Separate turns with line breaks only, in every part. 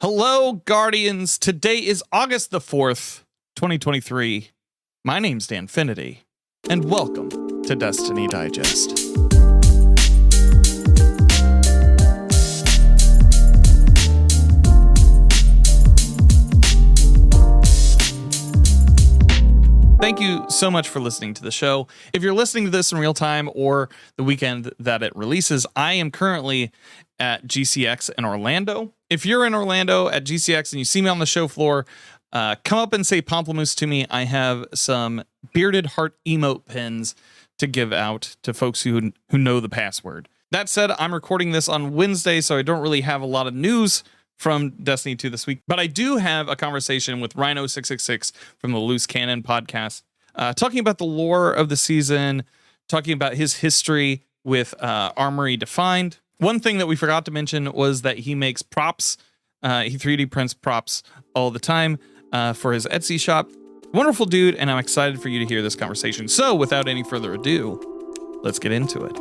Hello, Guardians. Today is August the 4th, 2023. My name's Danfinity, and welcome to Destiny Digest. Thank you so much for listening to the show. If you're listening to this in real time or the weekend that it releases, I am currently at GCX in Orlando. If you're in Orlando at GCX and you see me on the show floor, come up and say Pomplamoose to me. I have some bearded heart emote pins to give out to folks who know the password. That said, I'm recording this on Wednesday, so I don't really have a lot of news from Destiny 2 this week, but I do have a conversation with Rhino666 from the Loose Canon podcast, talking about the lore of the season, talking about his history with Armory Defined. One thing that we forgot to mention was that he makes props. He 3D prints props all the time for his Etsy shop. Wonderful dude, and I'm excited for you to hear this conversation. So without any further ado, let's get into it.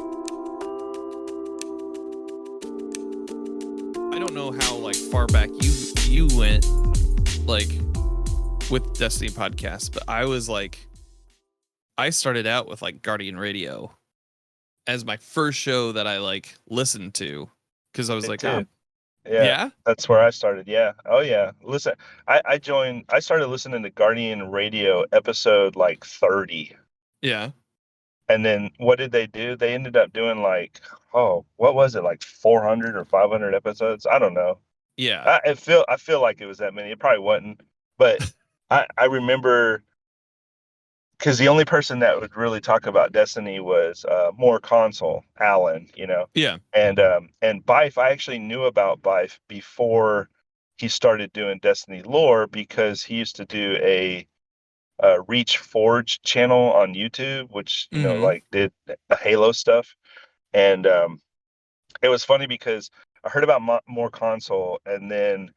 I don't know how far back you went with Destiny podcast, but I started out with Guardian Radio as my first show that I listened to, because I was
yeah, that's where I started. Yeah. Oh yeah. Listen, I started listening to Guardian Radio episode 30.
Yeah.
And then what did they do? They ended up doing what was it, 400 or 500 episodes? I don't know.
Yeah.
I feel like it was that many. It probably wasn't, but I remember, because the only person that would really talk about Destiny was more console Alan,
Yeah.
and Bife. I actually knew about Bife before he started doing Destiny lore, because he used to do a Reach Forge channel on YouTube, which did the Halo stuff. And it was funny because I heard about more console, and then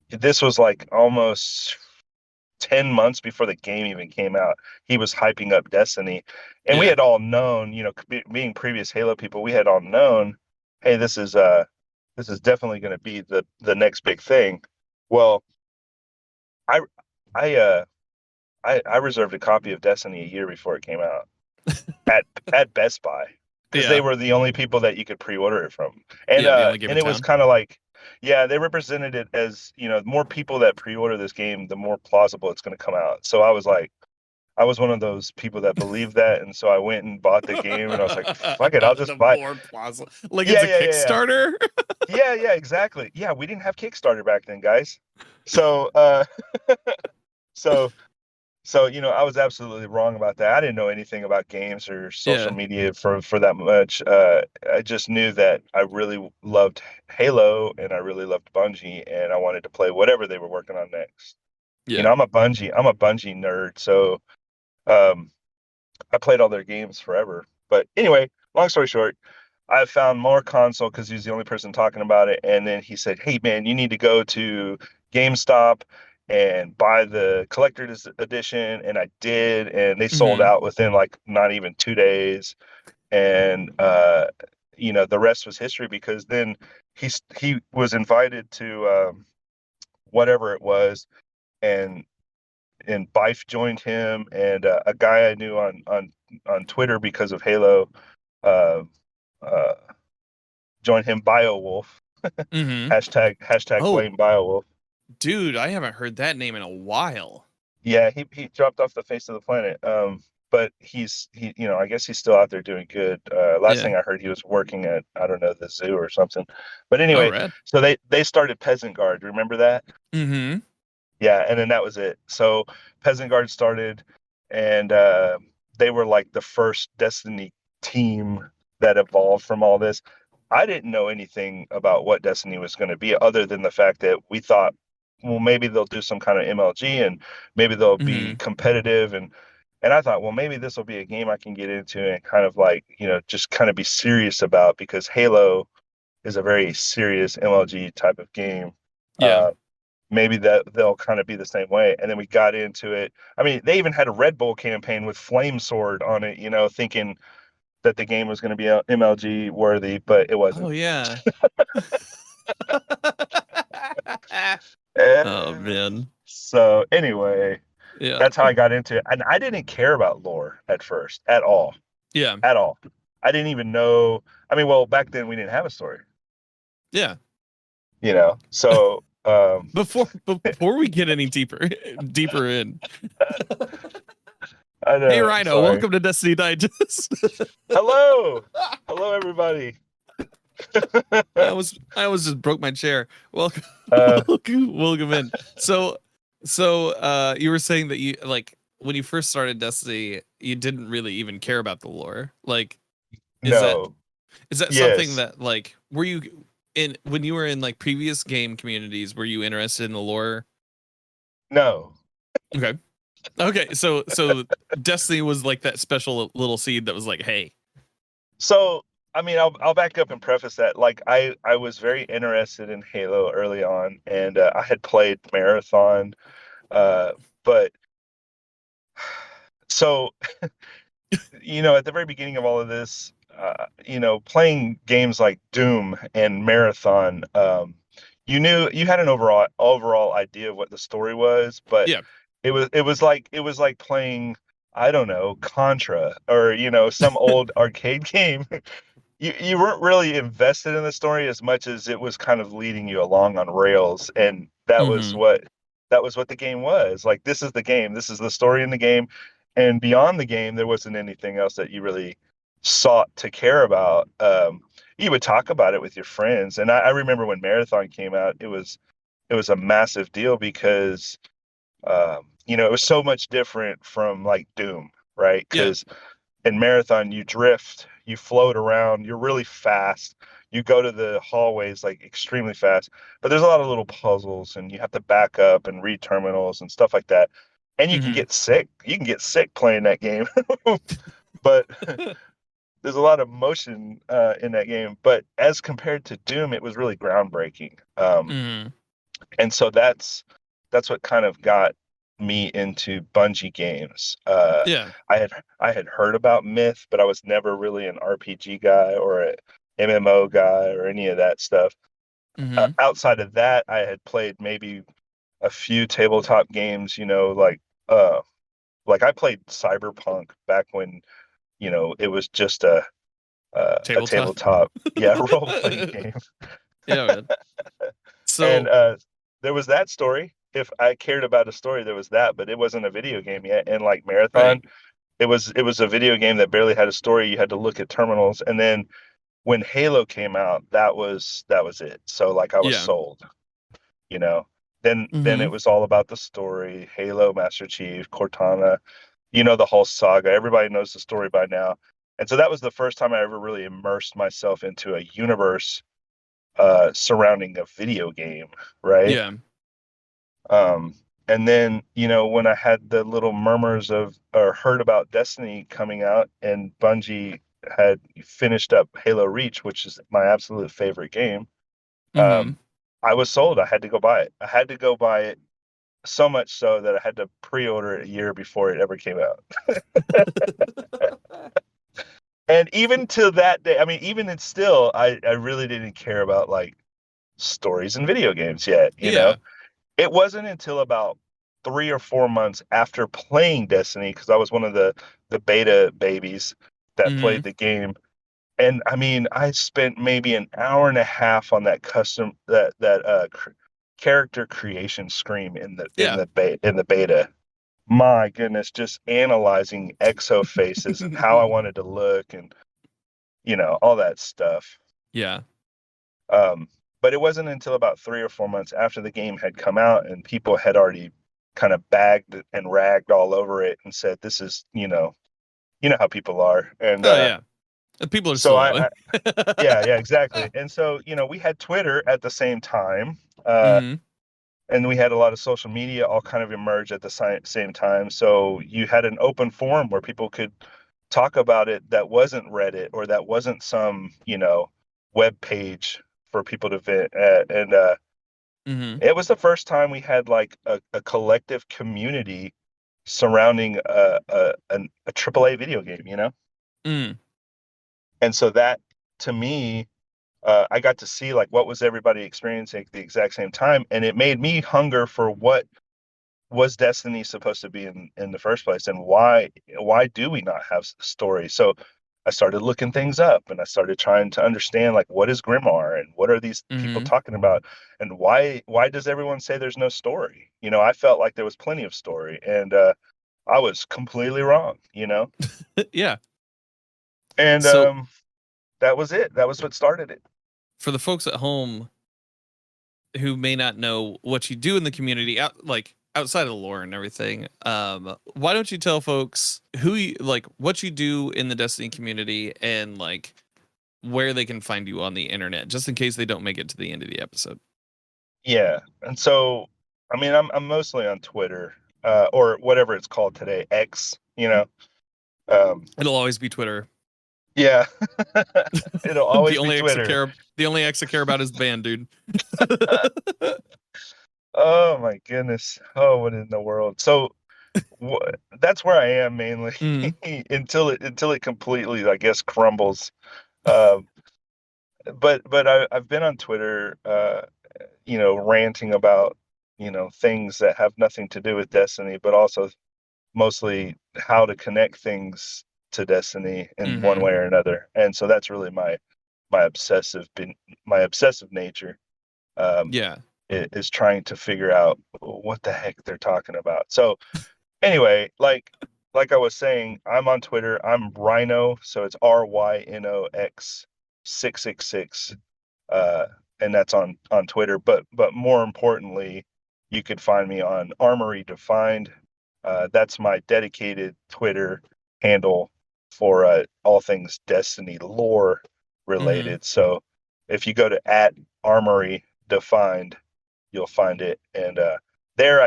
this was almost 10 months before the game even came out. He was hyping up Destiny, and we had all known, being previous Halo people, we had all known, hey, this is definitely going to be the next big thing. Well, I reserved a copy of Destiny a year before it came out at Best Buy, because they were the only people that you could pre-order it from, and it was kind of they represented it as, the more people that pre-order this game, the more plausible it's going to come out. So I was one of those people that believed that, and so I went and bought the game, and I was like, fuck it, I'll just buy it.
More plausible. It's a Kickstarter?
Yeah, exactly. Yeah, we didn't have Kickstarter back then, guys. So So, I was absolutely wrong about that. I didn't know anything about games or social media for that much. I just knew that I really loved Halo, and I really loved Bungie, and I wanted to play whatever they were working on next.
Yeah.
I'm a Bungie nerd, so I played all their games forever. But anyway, long story short, I found more console because he was the only person talking about it, and then he said, "Hey man, you need to go to GameStop and buy the collector's edition," and I did, and they sold out within not even 2 days, and the rest was history, because then he was invited to whatever it was, and Bife joined him, and a guy I knew on Twitter because of Halo joined him, BioWolf. Hashtag blame BioWolf.
Dude, I haven't heard that name in a while.
Yeah, he dropped off the face of the planet. But I guess he's still out there doing good. Last thing I heard, he was working at, I don't know, the zoo or something. But anyway, so they started Peasant Guard. Remember that?
Mm-hmm.
Yeah, and then that was it. So Peasant Guard started, and they were the first Destiny team that evolved from all this. I didn't know anything about what Destiny was going to be, other than the fact that we thought, well, maybe they'll do some kind of MLG, and maybe they'll be competitive, and I thought, well, maybe this will be a game I can get into and kind of just kind of be serious about, because Halo is a very serious MLG type of game.
Yeah.
Maybe that they'll kind of be the same way. And then we got into it. I mean, they even had a Red Bull campaign with Flame Sword on it, thinking that the game was going to be MLG worthy, but it wasn't.
Oh yeah. man.
So anyway,
Yeah.
that's how I got into it. And I didn't care about lore at first at all.
Yeah.
At all. I didn't even know. I mean, well, back then we didn't have a story,
Yeah.
So
Before we get any deeper in.
I
Hey
know.
Rhino,
Sorry.
welcome to Destiny Digest.
Hello. Hello, everybody.
I was just broke my chair. Welcome,
Uh,
welcome in. So you were saying that you like when you first started Destiny, you didn't really even care about the lore. Like, is that
no.
something
Yes.
that like were you in when you were in like previous game communities? Were you interested in the lore?
No.
Okay. Okay. So Destiny was like that special little seed that was like, hey.
So, I mean, I'll back up and preface that. Like, I was very interested in Halo early on, and I had played Marathon, but so at the very beginning of all of this, playing games like Doom and Marathon, you knew you had an overall idea of what the story was, but
Yeah.
it was like playing, I don't know, Contra or some old arcade game. You weren't really invested in the story as much as it was kind of leading you along on rails, and
Mm-hmm.
that was what the game was. Like, this is the game, this is the story in the game, and beyond the game there wasn't anything else that you really sought to care about. You would talk about it with your friends, and I remember when Marathon came out, it was a massive deal because it was so much different from like Doom, right?
Yeah.
Because in Marathon, you drift, you float around, you're really fast. You go to the hallways like extremely fast, but there's a lot of little puzzles, and you have to back up and read terminals and stuff like that. And you can
Mm-hmm.
get sick. You can get sick playing that game, but there's a lot of motion in that game. But as compared to Doom, it was really groundbreaking.
Mm-hmm.
And so that's what kind of got me into Bungie games.
Yeah.
I had heard about Myth, but I was never really an RPG guy or a MMO guy or any of that stuff.
Mm-hmm.
Outside of that, I had played maybe a few tabletop games. Uh, like I played Cyberpunk back when it was just a
Tabletop.
tabletop, yeah, role playing game.
Yeah, man.
And
So
there was that story. If I cared about a story, there was that, but it wasn't a video game yet. And like
right.
Marathon, it was a video game that barely had a story. You had to look at terminals. And then when Halo came out, that was it. So like I was
Yeah.
sold, you know. Then
Mm-hmm.
it was all about the story, Halo, Master Chief, Cortana, the whole saga. Everybody knows the story by now. And so that was the first time I ever really immersed myself into a universe surrounding a video game, right?
Yeah.
Um, and then, when I had the little murmurs of or heard about Destiny coming out, and Bungie had finished up Halo Reach, which is my absolute favorite game,
Mm-hmm.
I was sold. I had to go buy it. I had to go buy it, so much so that I had to pre-order it a year before it ever came out. And even to that day, I mean, even it's still, I really didn't care about like stories in video games yet.
Yeah.
It wasn't until about 3 or 4 months after playing Destiny, because I was one of the beta babies that
Mm-hmm.
played the game. And I mean, I spent maybe an hour and a half on that custom character creation screen in the in
Yeah.
the in the beta. My goodness, just analyzing exo faces and how I wanted to look, and all that stuff.
Yeah.
Um, but it wasn't until about 3 or 4 months after the game had come out and people had already kind of bagged and ragged all over it and said, "This is, how people are." And
Oh yeah. People are
so
still
I,
that way.
I, yeah, exactly. And so we had Twitter at the same time,
Mm-hmm.
and we had a lot of social media all kind of emerge at the same time. So you had an open forum where people could talk about it that wasn't Reddit or that wasn't some web page for people to vent at. And
Mm-hmm.
it was the first time we had like a collective community surrounding a AAA video game.
Mm.
And so that, to me, I got to see like what was everybody experiencing at the exact same time, and it made me hunger for what was Destiny supposed to be in the first place, and why do we not have stories? So I started looking things up, and I started trying to understand like what is Grimoire and what are these people
Mm-hmm.
talking about, and why does everyone say there's no story? I felt like there was plenty of story, and I was completely wrong.
Yeah.
And
So
that was it. That was what started it.
for the folks at home who may not know what you do in the community, outside of the lore and everything, why don't you tell folks what you do in the Destiny community and like where they can find you on the internet, just in case they don't make it to the end of the episode.
Yeah, and so I mean, I'm mostly on Twitter, or whatever it's called today, X. Um,
It'll always be Twitter.
yeah, it'll
the
always be
only X I
Twitter.
care the only X I care about is the band, dude.
Oh my goodness. Oh, what in the world? So that's where I am mainly
Mm,
until it completely, I guess, crumbles. Um, but I've been on Twitter, ranting about things that have nothing to do with Destiny, but also mostly how to connect things to Destiny in one
mm-hmm.
way or another. And so that's really my my obsessive nature. Um,
Yeah.
is trying to figure out what the heck they're talking about. So anyway, like I was saying, I'm on Twitter. I'm Rhino, so it's RYNOX 666, uh, and that's on Twitter. But more importantly, you could find me on Armory Defined. That's my dedicated Twitter handle for all things Destiny lore
Mm-hmm.
related. So if you go to @Armory Defined, you'll find it. And there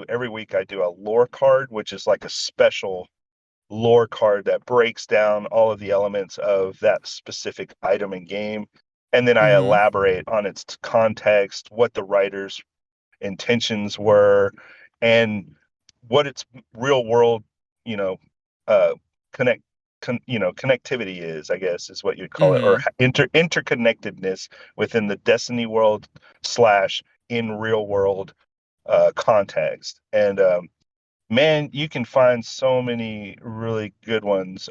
every week I do a lore card, which is like a special lore card that breaks down all of the elements of that specific item and game. And then I
Mm-hmm.
elaborate on its context, what the writer's intentions were, and what its real world, you know, uh, connect, connectivity is, I guess, is what you'd call it, or
Mm-hmm.
interconnectedness within the Destiny world slash in real world context. And man, you can find so many really good ones.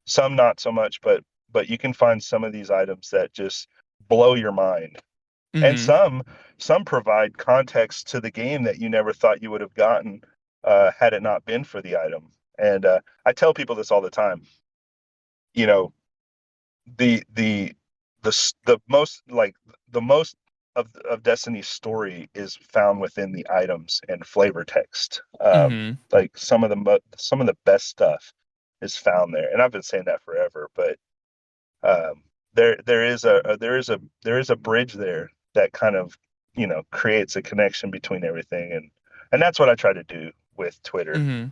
Some not so much, but you can find some of these items that just blow your mind. And
Mm-hmm.
some provide context to the game that you never thought you would have gotten had it not been for the item. And I tell people this all the time. You know, the the the most like the most of Destiny's story is found within the items and flavor text.
Mm-hmm.
Like some of the best stuff is found there, and I've been saying that forever. But there is a bridge there that kind of creates a connection between everything, and that's what I try to do with Twitter
Mm-hmm.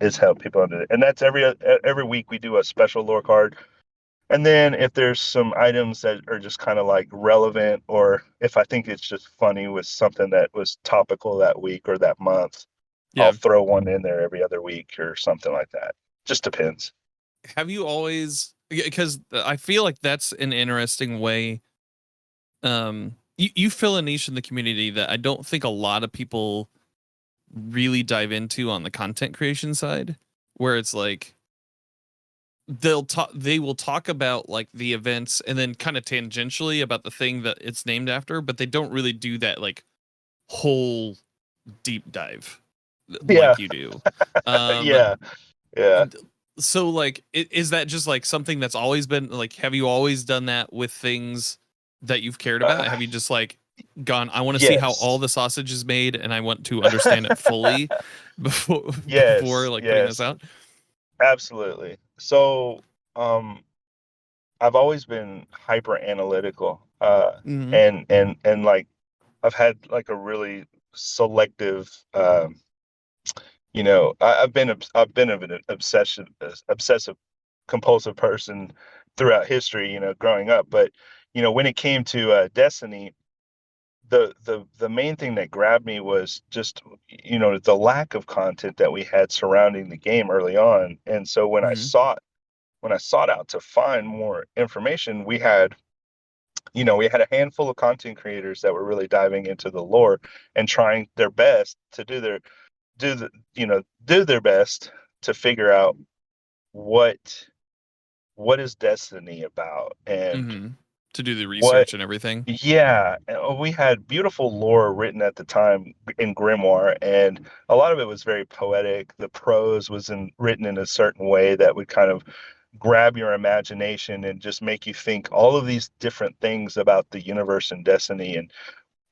is help people under it. And that's every week we do a special lore card. And then if there's some items that are just kind of like relevant, or if I think it's just funny with something that was topical that week or that month, I'll
Yeah.
throw one in there every other week or something like that. Just depends.
Have you always, because I feel like that's an interesting way. You fill a niche in the community that I don't think a lot of people really dive into on the content creation side, where it's like they will talk about like the events and then kind of tangentially about the thing that it's named after, but they don't really do that like whole deep dive
Yeah,
like you do. Um,
yeah, yeah.
so like, is that just like something that's always been like, have you always done that with things that you've cared about?
Uh,
Have you just like gone, I want to see how all
yes,
the sausage is made and I want to understand it fully before before
yes,
like putting this
yes,
out?
absolutely. So, um, I've always been hyper analytical,
Mm-hmm.
and like I've had like a really selective, I've been of an obsessive compulsive person throughout history, growing up. But when it came to Destiny, the main thing that grabbed me was just the lack of content that we had surrounding the game early on. And so when I
Mm-hmm.
sought out to find more information, we had we had a handful of content creators that were really diving into the lore and trying their best to do their best to figure out what is Destiny about, and
Mm-hmm. To do the
what
research and everything.
yeah, we had beautiful lore written at the time in grimoire, and a lot of it was very poetic. The prose was written in a certain way that would kind of grab your imagination and just make you think all of these different things about the universe and Destiny, and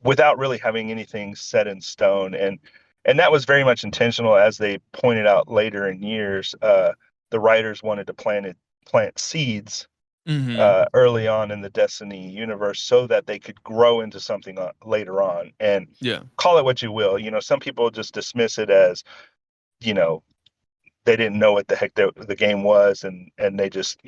without really having anything set in stone. And that was very much intentional, as they pointed out later in years. The writers wanted to plant seeds
Mm-hmm.
early on in the Destiny universe so that they could grow into something later on. And
Yeah.
call it what you will, some people just dismiss it as, you know, they didn't know what the heck the game was, and they just,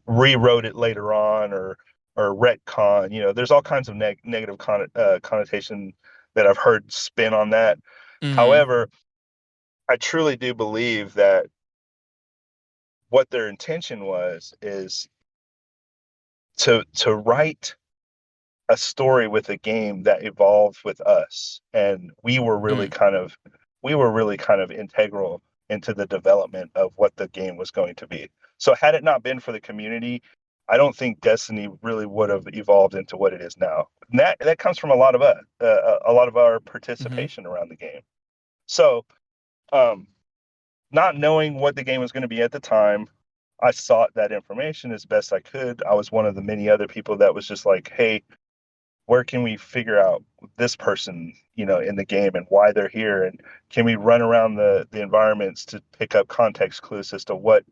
rewrote it later on, or retcon. There's all kinds of negative connotation that I've heard spin on that.
Mm-hmm.
However, I truly do believe that what their intention was is to write a story with a game that evolved with us, and we were really kind of integral into the development of what the game was going to be. So had it not been for the community, I don't think Destiny really would have evolved into what it is now. And that comes from a lot of us, a lot of our
Mm-hmm.
participation around the game. So, um, not knowing what the game was going to be at the time, I sought that information as best I could. I was one of the many other people that was just like, hey, where can we figure out this person, in the game, and why they're here, and can we run around the environments to pick up context clues as to what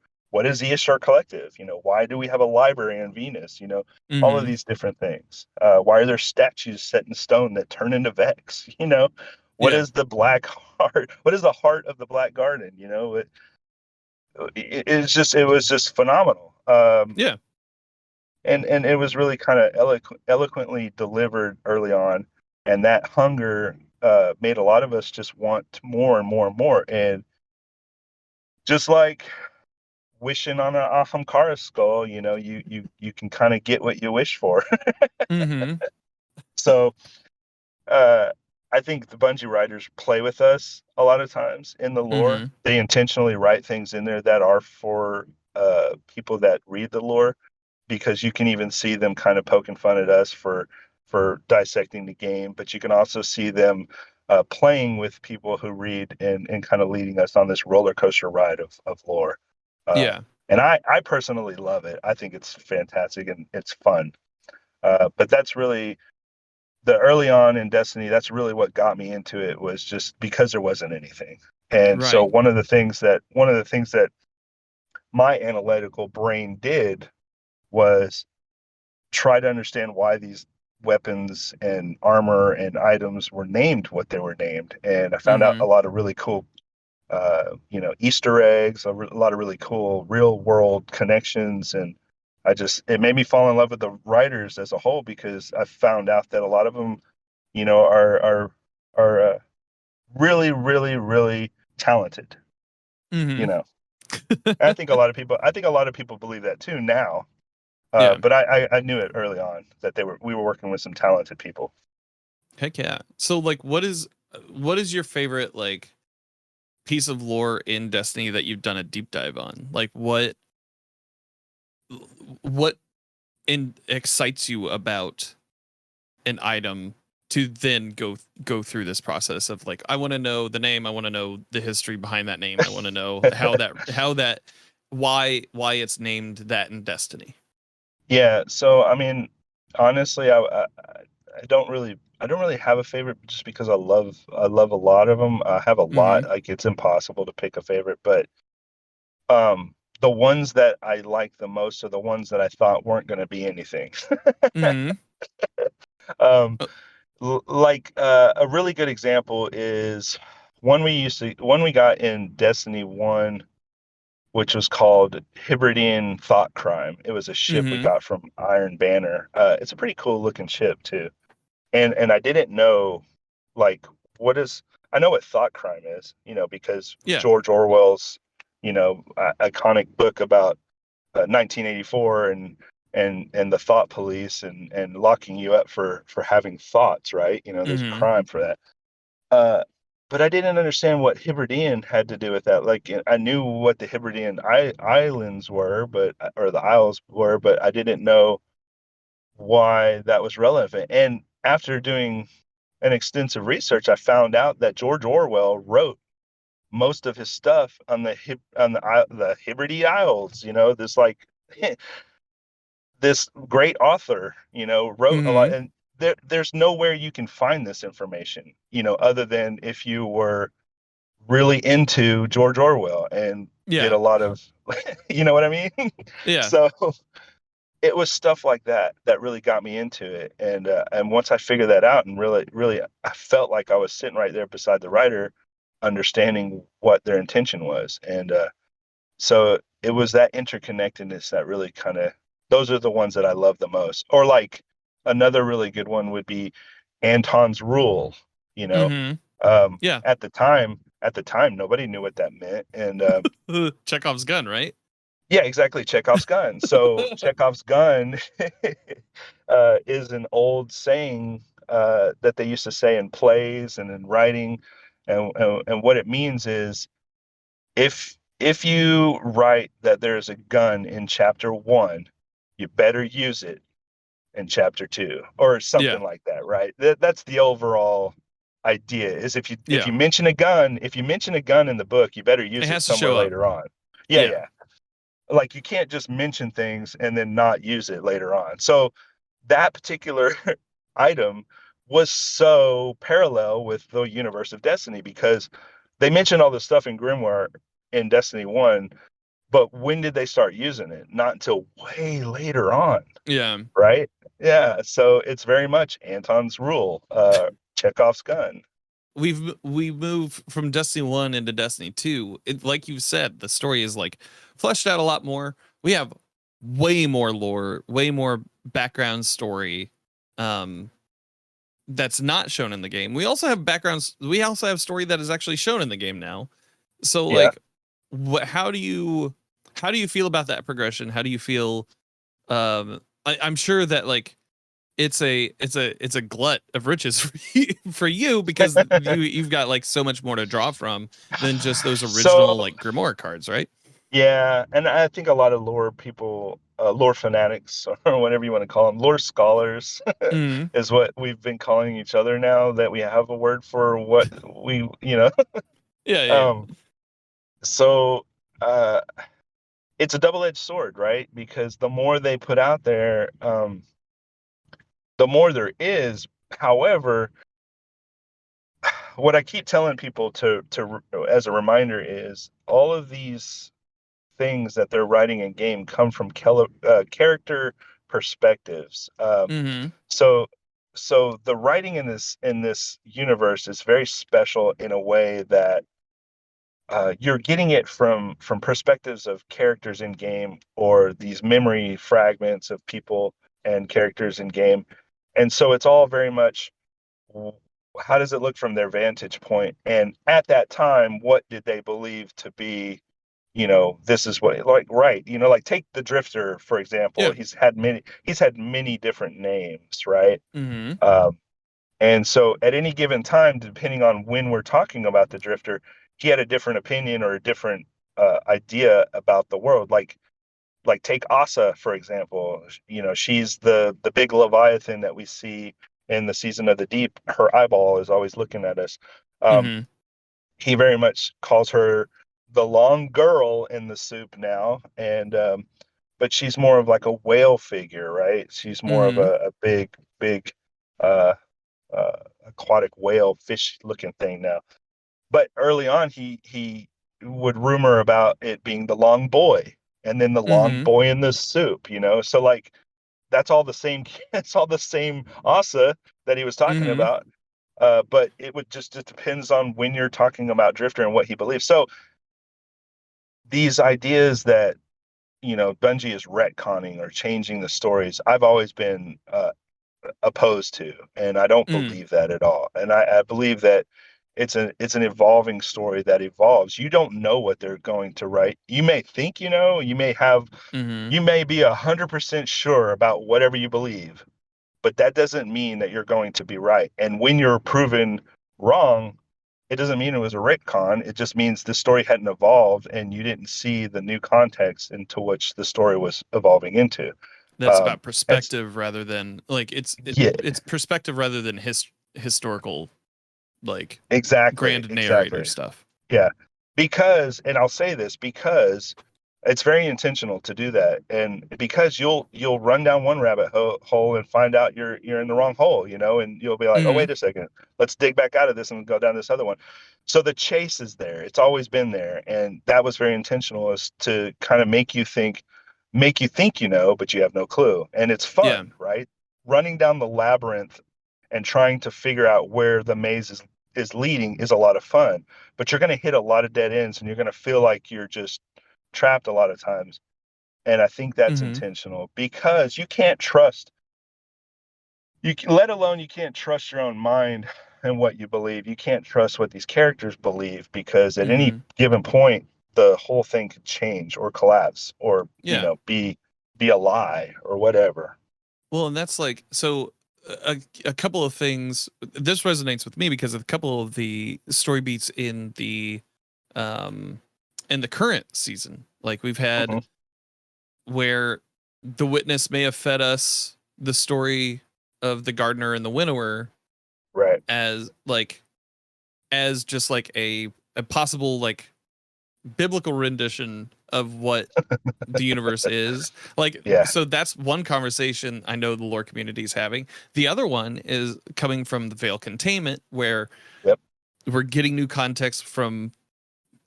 is the Ishtar Collective? Why do we have a library in Venus? All of
Mm-hmm.
these different things. Why are there statues set in stone that turn into Vex? What
Yeah.
is the Black Heart? What is the heart of the Black Garden? It was just phenomenal.
Yeah.
And it was really kind of eloquently delivered early on, and that hunger made a lot of us just want more and more and more. And just like wishing on an Ahamkara skull, you can kind of get what you wish for.
Mm-hmm.
So uh, I think the Bungie writers play with us a lot of times in the lore.
Mm-hmm.
They intentionally write things in there that are for people that read the lore, because you can even see them kind of poking fun at us for dissecting the game, but you can also see them playing with people who read, and kind of leading us on this roller coaster ride of lore.
Yeah.
And I personally love it. I think it's fantastic and it's fun. But that's really the early on in Destiny. That's really what got me into it, was just because there wasn't anything. And so
Right.
one of the things that my analytical brain did was try to understand why these weapons and armor and items were named what they were named. And I found out
Mm-hmm.
a lot of really cool, Easter eggs, a lot of really cool real world connections. And it made me fall in love with the writers as a whole, because I found out that a lot of them, are really, really, really talented. You
Mm-hmm.
know, and I think a lot of people believe that too now.
Yeah.
But I knew it early on that we were working with some talented people.
Heck yeah. So like what is your favorite like piece of lore in Destiny that you've done a deep dive on? Like what excites you about an item to then go through this process of like, I want to know the name, I want to know the history behind that name, I want to know how that why it's named that in Destiny.
Yeah, so I mean, honestly, I don't really have a favorite, just because I love a lot of them. I have a lot.
Mm-hmm.
Like, it's impossible to pick a favorite, but the ones that I like the most are the ones that I thought weren't going to be anything.
Mm-hmm.
Um, like, a really good example is one we got in Destiny 1, which was called Hebridean Thought Crime. It was a ship we
Mm-hmm.
got from Iron Banner. It's a pretty cool looking ship too. And I didn't know, like, what is I know what thought crime is, because
Yeah.
George Orwell's, iconic book about 1984, and and the thought police and locking you up for having thoughts, right? There's a
Mm-hmm.
crime for that. Uh, but I didn't understand what Hebridean had to do with that. Like I knew what the Hebridean islands were, or the isles were, but I didn't know why that was relevant. And after doing an extensive research, I found out that George Orwell wrote most of his stuff on the Hebridean Isles. This like this great author, wrote a lot,
Mm-hmm.
and there's nowhere you can find this information, other than if you were really into George Orwell and did
Yeah.
a lot of, you know what I mean?
Yeah.
So it was stuff like that that really got me into it, and once I figured that out, and really I felt like I was sitting right there beside the writer, understanding what their intention was, and so it was that interconnectedness that really kind of, those are the ones that I love the most. Or like another really good one would be Anton's Rule, you know.
Mm-hmm.
Um,
Yeah.
at the time nobody knew what that meant. And
Chekhov's gun, right?
yeah, exactly, Chekhov's gun. So Chekhov's gun is an old saying that they used to say in plays and in writing, and what it means is, if you write that there's a gun in chapter 1, you better use it in chapter 2, or
Yeah.
something like that, right? That's the overall idea, is if
Yeah.
you mention a gun, in the book, you better
It
use it
has to
somewhere
show up.
later on. Yeah,
Yeah.
yeah. Like you can't just mention things and then not use it later on. So that particular item was so parallel with the universe of Destiny, because they mentioned all this stuff in Grimoire in Destiny 1, but when did they start using it? Not until way later on,
Yeah.
right? Yeah, so it's very much Anton's Rule, Chekhov's gun.
We move from Destiny 1 into Destiny 2. It, like you said, the story is like fleshed out a lot more. We have way more lore, way more background story um that's not shown in the game. We also have backgrounds, we also have story that is actually shown in the game now. So
Yeah.
like how do you feel about that progression? How do you feel I'm sure that like it's a glut of riches for you because you've got like so much more to draw from than just those
So
original like grimoire cards, right?
yeah, and I think a lot of lore people, lore fanatics, or whatever you want to call them, lore scholars,
Mm.
is what we've been calling each other now that we have a word for what we.
Yeah, yeah,
Um, so uh, it's a double-edged sword, right? Because the more they put out there, the more there is. However, what I keep telling people to as a reminder is all of these things that they're writing in game come from character perspectives.
Mm-hmm.
So so the writing in this universe is very special in a way that you're getting it from perspectives of characters in game, or these memory fragments of people and characters in game, and so it's all very much, w- how does it look from their vantage point, and at that time what did they believe to be, this is what, like, right, like take the Drifter for example.
Yeah.
He's had many different names, right?
Mm-hmm.
um, and so at any given time, depending on when we're talking about the Drifter, he had a different opinion or a different idea about the world. Like take Asa, for example. She's the big Leviathan that we see in the Season of the Deep. Her eyeball is always looking at us. Um,
Mm-hmm.
he very much calls her the long girl in the soup now, and but she's more of like a whale figure, right? She's more of
Mm-hmm.
a big uh, uh, aquatic whale fish looking thing now. But early on, he would rumor about it being the long boy, and then the long
Mm-hmm.
boy in the soup. So like that's all the same. It's all the same Asa that he was talking
Mm-hmm.
about. But it depends on when you're talking about Drifter and what he believes. So these ideas that Bungie is retconning or changing the stories, I've always been opposed to, and I don't
Mm.
believe that at all. And I believe that it's an evolving story that evolves. You don't know what they're going to write. You may think you know, you may be 100% sure about whatever you believe, but that doesn't mean that you're going to be right. And when you're proven wrong, it doesn't mean it was a retcon. It just means the story hadn't evolved and you didn't see the new context into which the story was evolving into.
That's about
And
perspective rather than like
yeah,
it's perspective rather than historical like
exactly,
grand narrator
exactly.
stuff.
Yeah, because, and I'll say this because it's very intentional to do that, and because you'll run down one rabbit hole and find out you're in the wrong hole, and you'll be like, oh,
Mm-hmm.
wait a second, let's dig back out of this and go down this other one. So the chase is there; it's always been there, and that was very intentional, is to kind of make you think but you have no clue, and it's
Yeah.
fun, right? Running down the labyrinth and trying to figure out where the maze is leading is a lot of fun, but you're going to hit a lot of dead ends and you're going to feel like you're just trapped a lot of times. And I think that's
Mm-hmm.
intentional because you can't trust let alone you can't trust your own mind and what you believe. You can't trust what these characters believe, because at any
Mm-hmm.
given point the whole thing could change or collapse or
Yeah.
be a lie or whatever.
Well, and that's like so a couple of things. This resonates with me because of a couple of the story beats um in the current season. Like we've had
Hmm.
where the witness may have fed us the story of the gardener and the winnower
Right.
as just like a possible like biblical rendition of what the universe is. Like,
Yeah.
so that's one conversation I know the lore community is having. The other one is coming from the Veil Containment, where
Yep.
we're getting new context from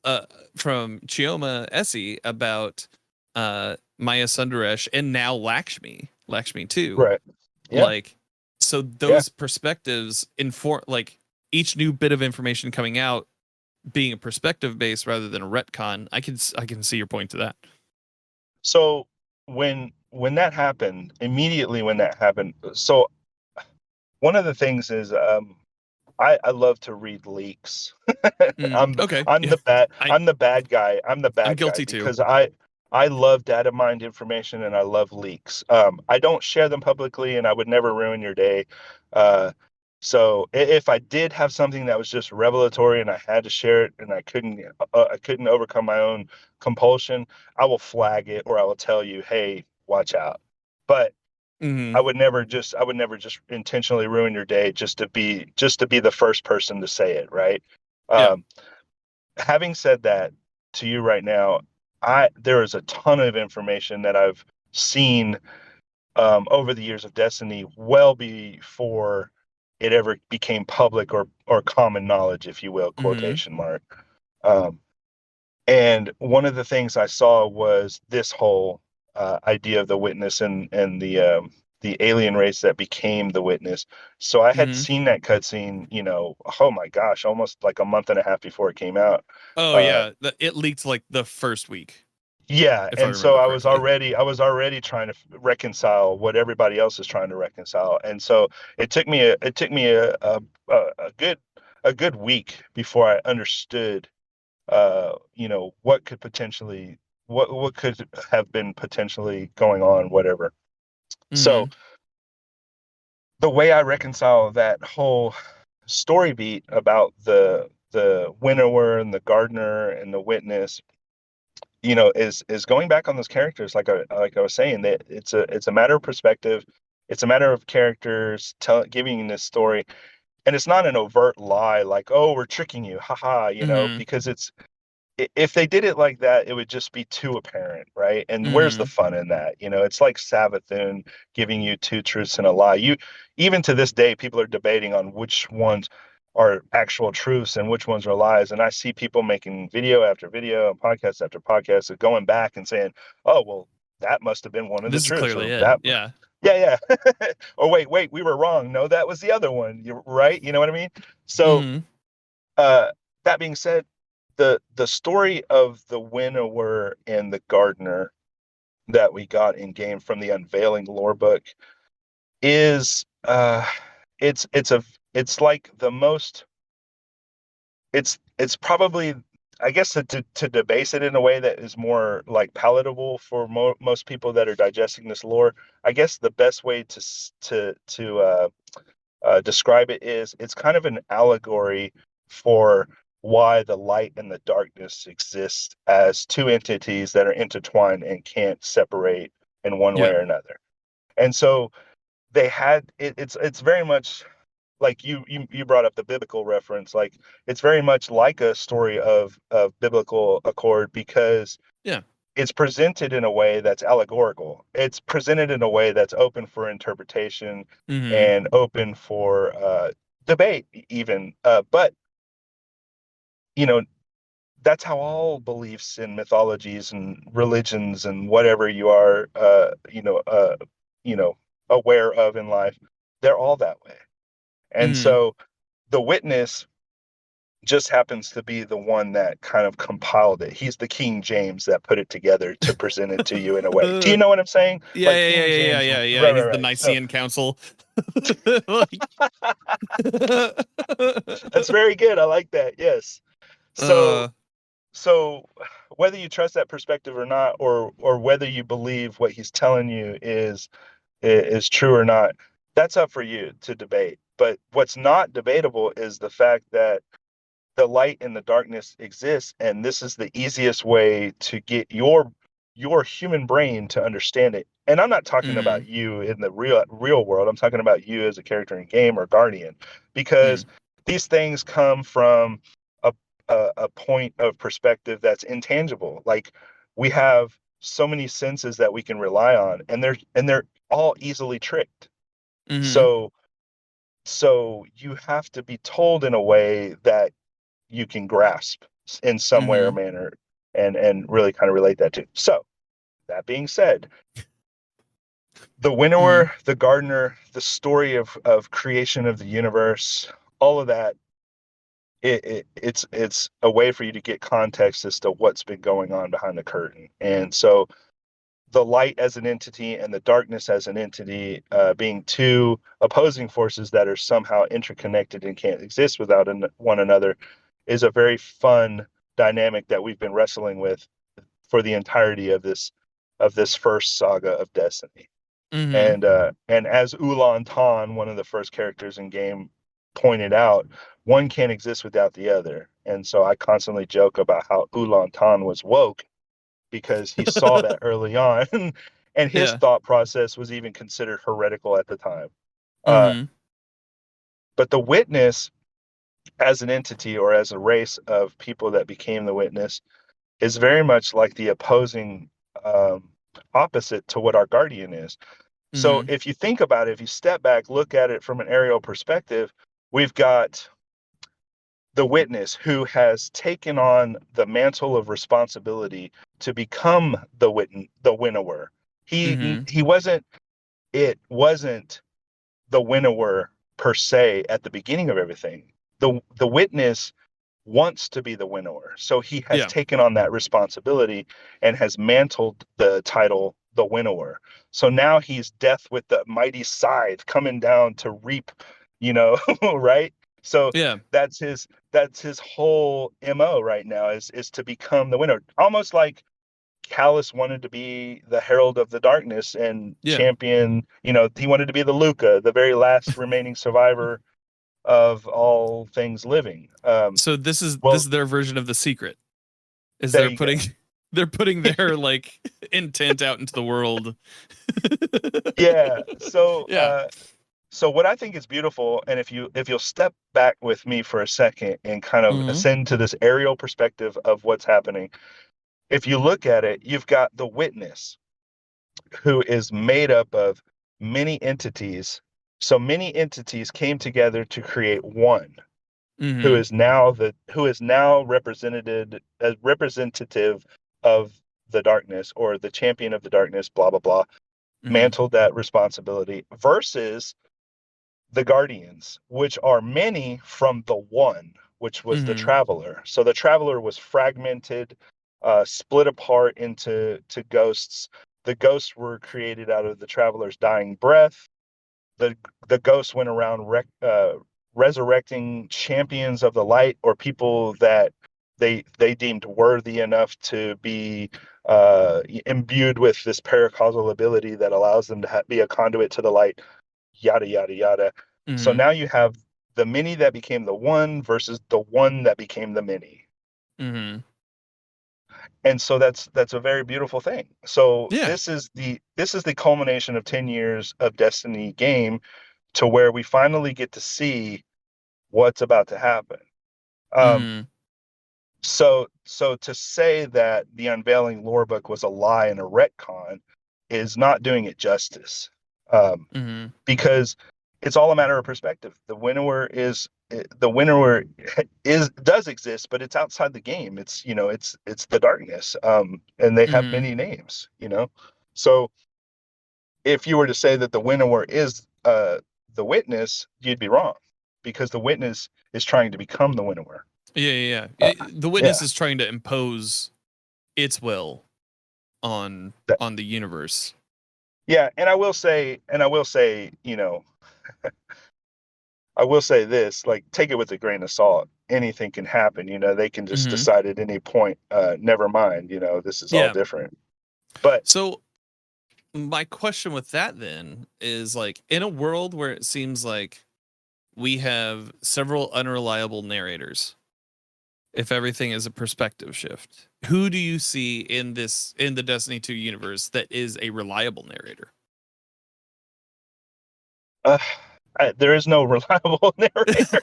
Chioma Essie about Maya Sundaresh and now Lakshmi too.
Right. Yeah.
Like, so
Yeah.
those perspectives inform, like, each new bit of information coming out being a perspective base rather than a retcon. I can see your point to that.
So when that happened, immediately when that happened, so one of the things is, I love to read leaks. I'm the
Okay,
I'm
yeah,
the bad
I
I'm the bad guy. I'm the
I'm
bad guy
guilty too.
because I love data mined information and I love leaks. I don't share them publicly, and I would never ruin your day. So if I did have something that was just revelatory and I had to share it and I couldn't overcome my own compulsion, I will flag it or I will tell you, hey, watch out. But
Hmm.
I would never just intentionally ruin your day just to be the first person to say it, right?
Yeah.
Um, Having said that, to you right now, there is a ton of information that I've seen over the years of Destiny, well before it ever became public or common knowledge, if you will,
Hmm.
quotation mark. Um, and one of the things I saw was this whole idea of the witness and the alien race that became the witness. So I had
Hmm.
seen that cutscene, oh my gosh, almost like a month and a half before it came out.
Oh
Uh,
yeah, it leaked like the first week,
yeah,
if I
and so
remember
I was
correctly.
already trying to reconcile what everybody else is trying to reconcile, and so it took me a good week before I understood what could potentially what could have been potentially going on, whatever. So
Hmm.
the way I reconcile that whole story beat about the winnower and the gardener and the witness, is going back on those characters, like I was saying, that it's a matter of perspective, it's a matter of characters giving you this story, and it's not an overt lie like, oh, we're tricking you, haha,
Hmm.
because if they did it like that, it would just be too apparent, right? And where's the
Hmm.
fun in that? It's like Savathun giving you two truths and a lie. Even to this day, people are debating on which ones are actual truths and which ones are lies. And I see people making video after video and podcast after podcast and going back and saying, "Oh, well, that must have been one of the
This is
truths,"
clearly
or
it.
that,
Yeah.
yeah, yeah, or wait, we were wrong. No, that was the other one. You're right. You know what I mean? So,
Hmm.
uh, that being said, the story of the winnower and the gardener that we got in game from the unveiling lore book is it's like the most it's probably, I guess, to debase it in a way that is more like palatable for most people that are digesting this lore. I guess the best way to describe it is it's kind of an allegory for why the light and the darkness exist as two entities that are intertwined and can't separate in one way
Yeah.
or another. And so they had it's very much like you brought up the biblical reference. Like, it's very much like a story of biblical accord, because
Yeah.
it's presented in a way that's allegorical. It's presented in a way that's open for interpretation
Mm-hmm.
and open for debate, even. But you know, that's how all beliefs and mythologies and religions and whatever you are, you know, aware of in life, they're all that way. And
Mm-hmm.
so the witness just happens to be the one that kind of compiled it. He's the King James that put it together to present it to you in a way. Do you know what I'm saying?
Yeah,
Like
yeah, yeah,
King
yeah, yeah,
James,
yeah, yeah.
right, right,
He's the
right. So
Nicene Council. Like,
that's very good. I like that. Yes. So
uh,
so whether you trust that perspective or not, or whether you believe what he's telling you is true or not, that's up for you to debate. But what's not debatable is the fact that the light and the darkness exists, and this is the easiest way to get your human brain to understand it. And I'm not talking
mm,
about you in the real world. I'm talking about you as a character in game or guardian, because
mm,
these things come from a a point of perspective that's intangible. Like, we have so many senses that we can rely on, and they're all easily tricked.
mm-hmm.
So you have to be told in a way that you can grasp in some way or
Mm-hmm.
manner, and really kind of relate that to. So that being said, the
Mm-hmm.
winnower, the gardener, the story of creation of the universe, all of that, it's a way for you to get context as to what's been going on behind the curtain. And so the light as an entity and the darkness as an entity, being two opposing forces that are somehow interconnected and can't exist without one another, is a very fun dynamic that we've been wrestling with for the entirety of this first saga of Destiny.
Mm-hmm.
And as Ulan Tan, one of the first characters in game, pointed out, one can't exist without the other. And so I constantly joke about how Ulan Tan was woke because he saw that early on, and his
Yeah.
thought process was even considered heretical at the time. Uh,
Mm-hmm.
but the witness, as an entity or as a race of people that became the witness, is very much like the opposing, um, opposite to what our guardian is. So
Mm-hmm.
if you think about it, if you step back, look at it from an aerial perspective, we've got the witness who has taken on the mantle of responsibility to become the winnower.
Mm-hmm.
He wasn't it wasn't the winnower per se at the beginning of everything. The witness wants to be the winnower. So he has
Yeah.
taken on that responsibility and has mantled the title the winnower. So now he's death with the mighty scythe coming down to reap, right? So
Yeah.
that's his whole MO right now, is to become the winner. Almost like Callus wanted to be the herald of the darkness and
Yeah.
champion, he wanted to be the Luca, the very last remaining survivor of all things living.
So this
Well,
is their version of The Secret. Is
there
they're
you go.
putting they're putting their like intent out into the world.
Yeah. So,
Yeah.
so what I think is beautiful, and if you'll step back with me for a second and kind of
Mm-hmm.
ascend to this aerial perspective of what's happening, if you look at it, you've got the witness, who is made up of many entities. So many entities came together to create one,
Mm-hmm.
who is now represented as representative of the darkness, or the champion of the darkness, blah blah blah,
Mm-hmm.
mantled that responsibility, versus the guardians, which are many from the one, which was the
Mm-hmm.
traveler. So the traveler was fragmented, split apart into ghosts. The ghosts were created out of the traveler's dying breath. The ghosts went around resurrecting champions of the light, or people that they deemed worthy enough to be imbued with this paracausal ability that allows them to be a conduit to the light, yada yada yada. So
Mm-hmm.
now you have the many that became the one versus the one that became the many.
Mm-hmm.
And so that's a very beautiful thing. So
Yeah.
this is the culmination of 10 years of Destiny game, to where we finally get to see what's about to happen. Um,
Mm-hmm.
so to say that the unveiling lore book was a lie and a retcon is not doing it justice,
Mm-hmm.
because it's all a matter of perspective. The winner is does exist, but it's outside the game. It's the darkness, and they have
Mm-hmm.
many names. So if you were to say that the winnower is the witness, you'd be wrong, because the witness is trying to become the winnower.
The
Yeah,
witness is trying to impose its will on
that,
the universe.
yeah. And I will say, I will say this: like, take it with a grain of salt. Anything can happen. They can just
Mm-hmm.
decide at any point, never mind. This is all
Yeah.
different. But
So my question with that then is, like, in a world where it seems like we have several unreliable narrators, if everything is a perspective shift, who do you see in the Destiny 2 universe that is a reliable narrator?
uh, there is no reliable narrator.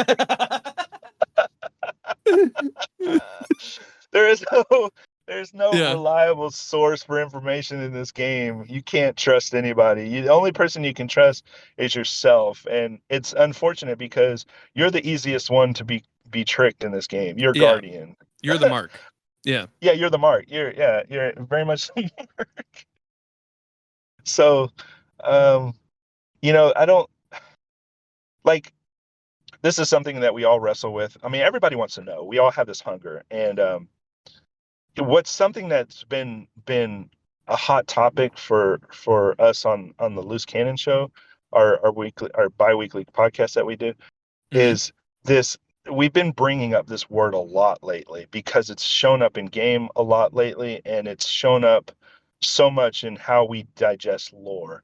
There is no there's no
Yeah.
reliable source for information in this game. You can't trust anybody. The only person you can trust is yourself, and it's unfortunate because you're the easiest one to be tricked in this game. You're
Yeah.
Guardian.
You're the mark. Yeah.
Yeah, you're the mark. You're very much the mark. So, um, I don't like this is something that we all wrestle with. I mean, everybody wants to know. We all have this hunger, and what's something that's been a hot topic for us on the Loose Cannon show, our biweekly podcast that we do,
Mm-hmm.
is this. We've been bringing up this word a lot lately because it's shown up in game a lot lately, and it's shown up so much in how we digest lore,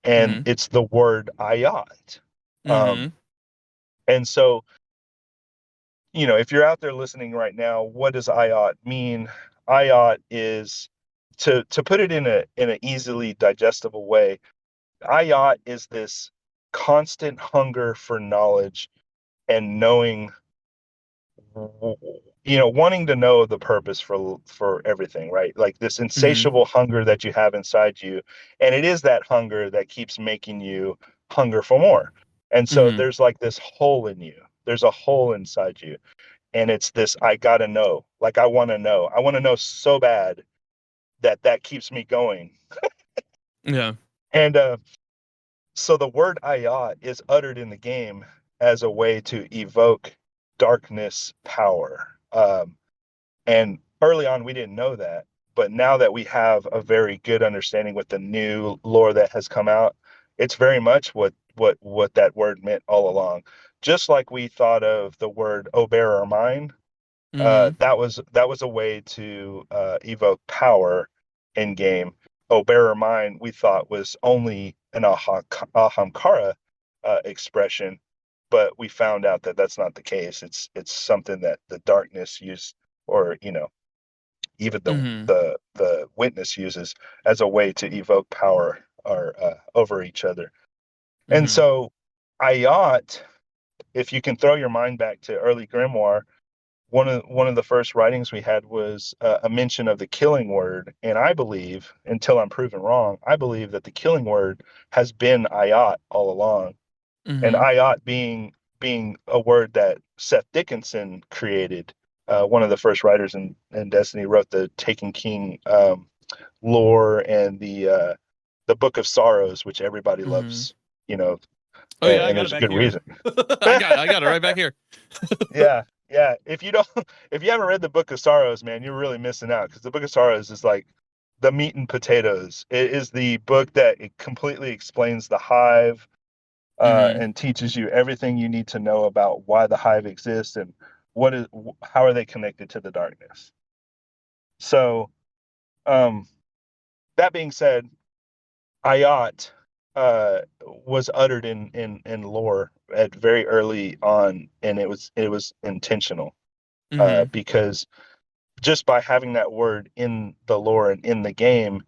and
Mm-hmm.
it's the word ayat.
Mm-hmm.
And so, if you're out there listening right now, what does IOT mean? IOT is, to put it in an easily digestible way. IOT is this constant hunger for knowledge and knowing, wanting to know the purpose for everything, right? Like this
Mm-hmm.
insatiable hunger that you have inside you, and it is that hunger that keeps making you hunger for more. And so
Mm-hmm.
there's like this hole in you. There's a hole inside you, and it's this, I gotta know. Like, I want to know so bad that keeps me going.
Yeah.
And so the word ayat is uttered in the game as a way to evoke darkness power. And early on we didn't know that, but now that we have a very good understanding with the new lore that has come out, it's very much what that word meant all along. Just like we thought of the word "O bearer mine,"
Mm-hmm.
that was a way to evoke power in game. Oh, bearer mine, we thought was only an ahamkara expression, but we found out that that's not the case. It's something that the darkness used, or even the
Mm-hmm.
the the witness uses as a way to evoke power, or over each other. And
Mm-hmm.
so, Ayat, if you can throw your mind back to early grimoire, one of the first writings we had was a mention of the killing word, and I believe, until I'm proven wrong, I believe that the killing word has been ayat all along, and
Mm-hmm.
ayat being a word that Seth Dickinson created. One of the first writers in Destiny wrote the Taken King lore, and the Book of Sorrows, which everybody
Mm-hmm.
loves, you know,
Oh yeah, I
and
got it
there's a
back
good
here.
reason.
I got it right back here.
Yeah, yeah. If you don't, if you haven't read the Book of Sorrows, man, you're really missing out, because the Book of Sorrows is like the meat and potatoes. It is the book that it completely explains the hive,
Mm-hmm.
and teaches you everything you need to know about why the hive exists and how are they connected to the darkness. So, um, that being said, Ayat was uttered in lore at very early on, and it was intentional,
Mm-hmm.
because just by having that word in the lore and in the game,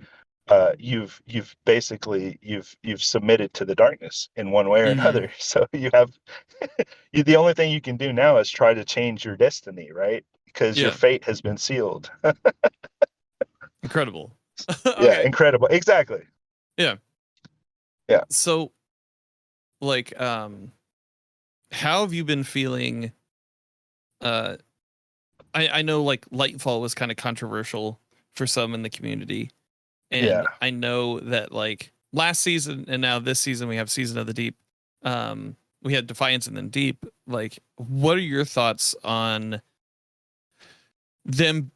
you've basically you've submitted to the darkness in one way or
Mm-hmm.
another. So you have the only thing you can do now is try to change your destiny, right? Because your
Yeah.
fate has been sealed.
Incredible.
Yeah,
Okay.
incredible. Exactly.
Yeah.
Yeah.
So, like, how have you been feeling? Uh, I know like Lightfall was kind of controversial for some in the community,
Yeah.
and I know that like last season and now this season we have Season of the Deep. We had Defiance and then Deep. Like, what are your thoughts on them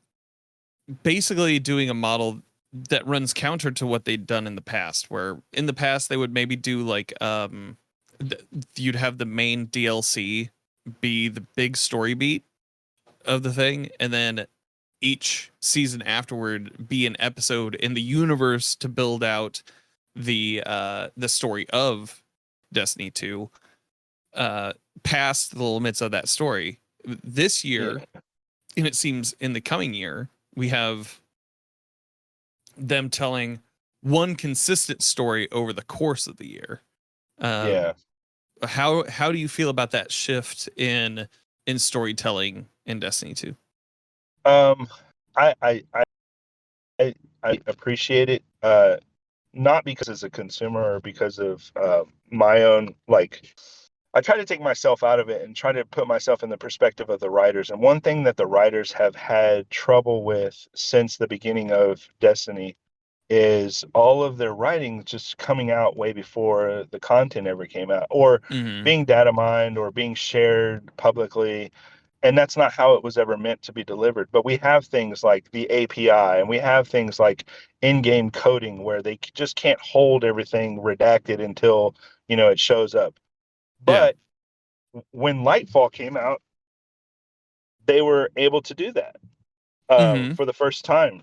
basically doing a model that runs counter to what they'd done in the past, where in the past they would maybe do like you'd have the main DLC be the big story beat of the thing, and then each season afterward be an episode in the universe to build out the story of Destiny 2 past the limits of that story. This
Yeah.
year, and it seems in the coming year, we have them telling one consistent story over the course of the year.
Yeah.
How do you feel about that shift in storytelling in Destiny 2?
Um, I I I I appreciate it. Not because as a consumer or because of my own, like, I try to take myself out of it and try to put myself in the perspective of the writers. And one thing that the writers have had trouble with since the beginning of Destiny is all of their writing just coming out way before the content ever came out, or
Mm-hmm.
being data mined or being shared publicly. And that's not how it was ever meant to be delivered. But we have things like the API, and we have things like in-game coding where they just can't hold everything redacted until it shows up.
Yeah.
But when Lightfall came out, they were able to do that
Mm-hmm.
for the first time.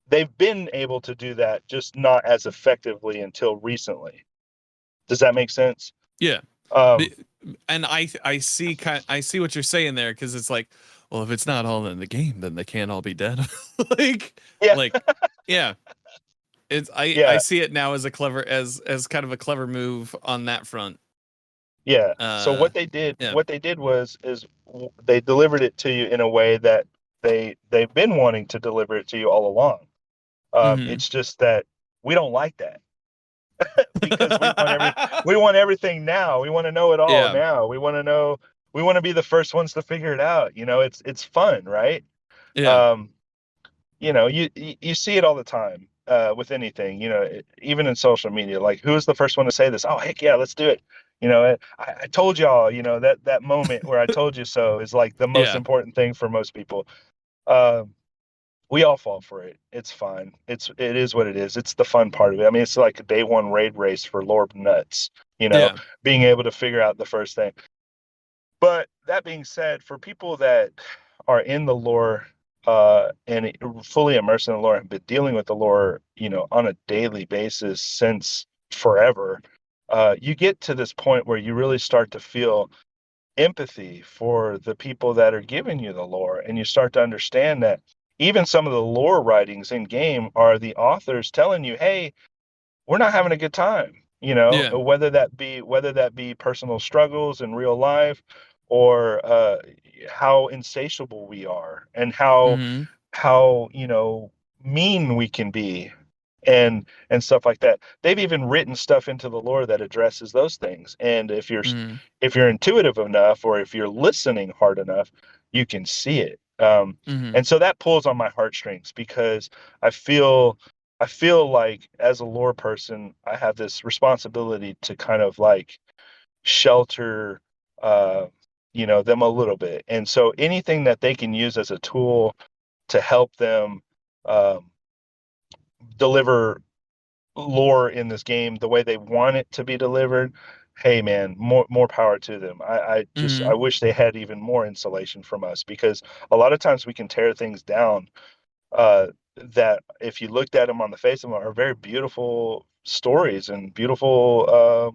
They've been able to do that, just not as effectively until recently. Does that make sense?
Yeah.
Um,
And I see I see what you're saying there, because it's like, well, if it's not all in the game, then they can't all be dead. like
yeah,
like yeah. It's I
yeah,
see it now as a clever as kind of a clever move on that front.
yeah. So
Uh
what they did,
yeah.
they delivered it to you in a way that they've been wanting to deliver it to you all along.
Mm-hmm.
It's just that we don't like that because we want everything now. We want to know it all
yeah.
now. We want to be the first ones to figure it out. It's fun, right?
Yeah.
Um, you see it all the time with anything. Even in social media. Like, who's the first one to say this? Oh, heck yeah, let's do it. I told y'all. That moment where I told you so is like the most
Yeah.
important thing for most people. Um, we all fall for it. It's fine. It is what it is. It's the fun part of it. I mean, it's like a day one raid race for Lord Nuts.
Yeah.
Being able to figure out the first thing. But that being said, for people that are in the lore and fully immersed in the lore and been dealing with the lore, on a daily basis since forever, you get to this point where you really start to feel empathy for the people that are giving you the lore, and you start to understand that even some of the lore writings in game are the authors telling you, "Hey, we're not having a good time,"
Yeah.
whether that be personal struggles in real life, or how insatiable we are, and
Mm-hmm.
how mean we can be, and stuff like that. They've even written stuff into the lore that addresses those things. And
Mm-hmm.
if you're intuitive enough, or if you're listening hard enough, you can see it.
Mm-hmm.
And so that pulls on my heartstrings, because I feel I feel like, as a lore person, I have this responsibility to kind of like shelter uh them a little bit. And so anything that they can use as a tool to help them um, deliver lore in this game the way they want it to be delivered, hey man, more power to them. I
Mhm.
wish they had even more insulation from us, because a lot of times we can tear things down uh, that, if you looked at them on the face of them, are very beautiful stories and beautiful,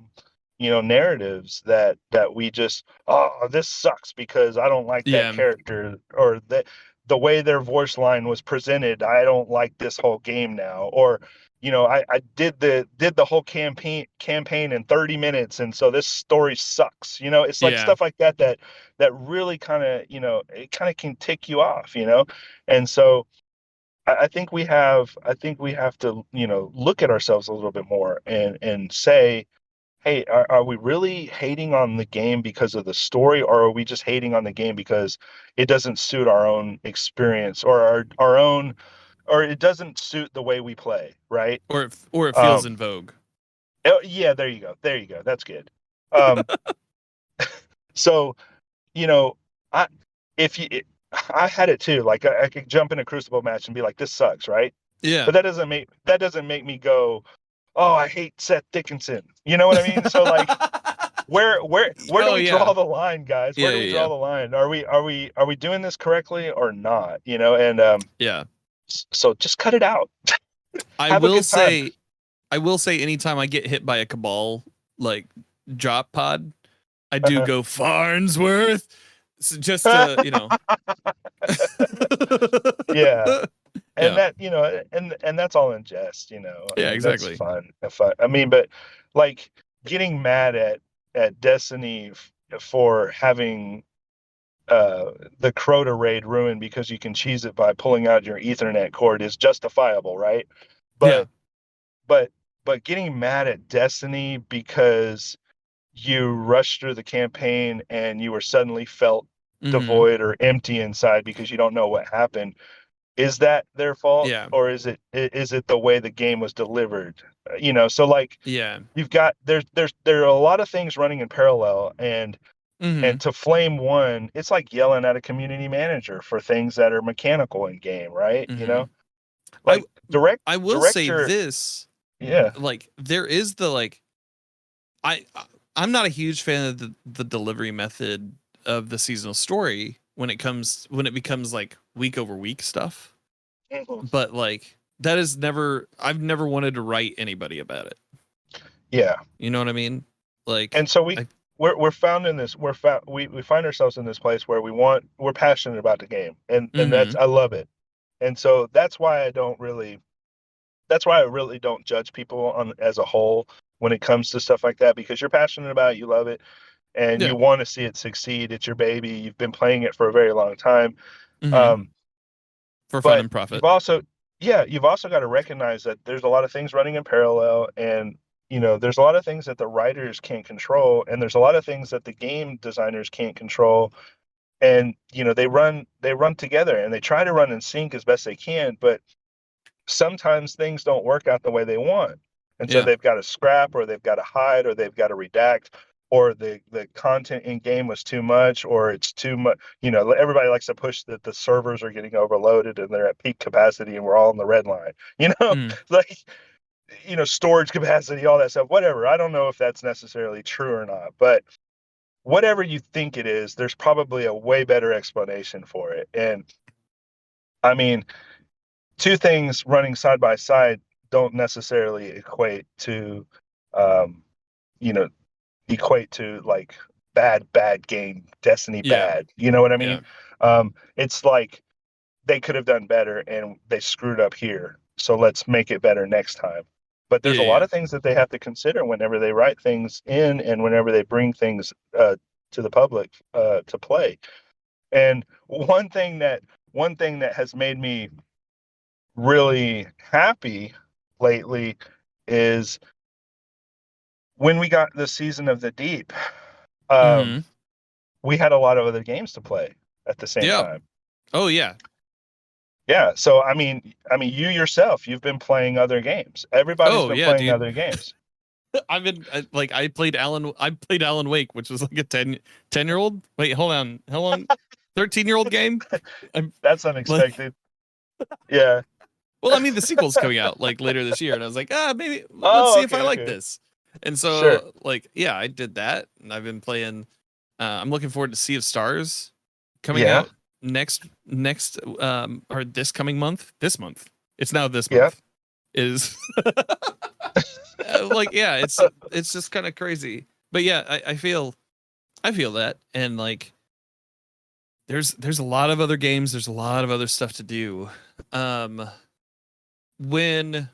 narratives that we just, oh, this sucks because I don't like that
Yeah.
character, or that the way their voice line was presented. I don't like this whole game now, or I did the whole campaign in 30 minutes, and so this story sucks. It's like
Yeah.
stuff like that really kind of, it kind of can tick you off, and so I think we have to, look at ourselves a little bit more and say, hey, are we really hating on the game because of the story, or are we just hating on the game because it doesn't suit our own experience, or our own, or it doesn't suit the way we play, right?
Or it feels
Um,
in vogue.
oh, yeah, there you go. There you go. That's good. Um, so, you know, I if you I had it too. Like I could jump in a Crucible match and be like, this sucks, right?
Yeah.
But that doesn't make me go, oh, I hate Seth Dickinson. You know what I mean? So like, where do
Oh
we
yeah.
draw the line, guys? Where
Yeah,
do we
yeah,
draw
yeah.
the line? Are we doing this correctly or not? And
Yeah.
so just cut it out.
I
Have a
will
good time.
say I will say anytime I get hit by a Cabal like drop pod, I do go Farnsworth. Just to,
Yeah. And
Yeah.
and that's all in jest. I
Yeah,
mean, that's
exactly.
fun. I mean, but like, getting mad at Destiny for having the Crota raid ruined because you can cheese it by pulling out your Ethernet cord is justifiable, right?
Yeah.
But but but getting mad at Destiny because you rushed through the campaign and you were suddenly felt
Mhm.
devoid or empty inside because you don't know what happened, is that their fault,
Yeah.
or is it the way the game was delivered? So like,
Yeah.
you've got there are a lot of things running in parallel, and
Mhm.
to flame one, it's like yelling at a community manager for things that are mechanical in game, right?
Mhm. I
Like, direct
I will say
director,
this,
yeah.
like there is the like I'm not a huge fan of the delivery method of the seasonal story when it becomes like week over week stuff.
Mhm.
But like I've never wanted to write anybody about it.
Yeah.
You know what I mean? Like
And so we
I
we're found in this we're found we find ourselves in this place where we're passionate about the game, and that's,
mhm.
I love it. And so that's why I really don't judge people on as a whole when it comes to stuff like that, because you're passionate about it, you love it, and
Yeah.
you want to see it succeed. It's your baby. You've been playing it for a very long time.
Mhm.
Um,
For fun
but
and profit.
you've also got to recognize that there's a lot of things running in parallel, and there's a lot of things that the writers can't control, and there's a lot of things that the game designers can't control. And they run together, and they try to run in sync as best they can, but sometimes things don't work out the way they want. And so
Yeah.
they've got to scrap, or they've got to hide, or they've got to redact, or the content in game was too much, or it's too much. Everybody likes to push that the servers are getting overloaded and they're at peak capacity and we're all on the red line.
Mhm.
Like, storage capacity, all that stuff, whatever. I don't know if that's necessarily true or not, but whatever you think it is, there's probably a way better explanation for it. And I mean, two things running side by side don't necessarily um, you know, equate to like bad game, Destiny
Yeah.
bad. You know what I mean?
Yeah.
It's like they could have done better and they screwed up here. So let's make it better next time. But
Yeah.
there's a lot
Yeah.
of things that they have to consider whenever they write things in, and whenever they bring things to the public to play. And one thing that has made me really happy lately is when we got the Season of the Deep, um,
Mhm.
we had a lot of other games to play at the same
Yeah.
time.
Oh yeah.
Yeah, so I mean, you yourself, you've been playing other games. Everybody's
Oh
been
yeah,
playing
dude.
other games.
I played Alan Wake, which was like a 10-year-old. Wait, hold on. How long? 13-year-old game? I'm
That's
like
unexpected. Yeah.
Well, I mean, the sequel's coming out like later this year, and I was like, maybe let's
Oh,
see if I
okay,
like
okay.
this. And
Sure.
so, like, yeah, I did that, and I've been playing. I'm looking forward to Sea of Stars coming
Yeah.
out next or this coming month. This month, it's now this
Yeah.
month is like, yeah, it's just kind of crazy. But yeah, I feel that, and like, there's a lot of other games. There's a lot of other stuff to do. When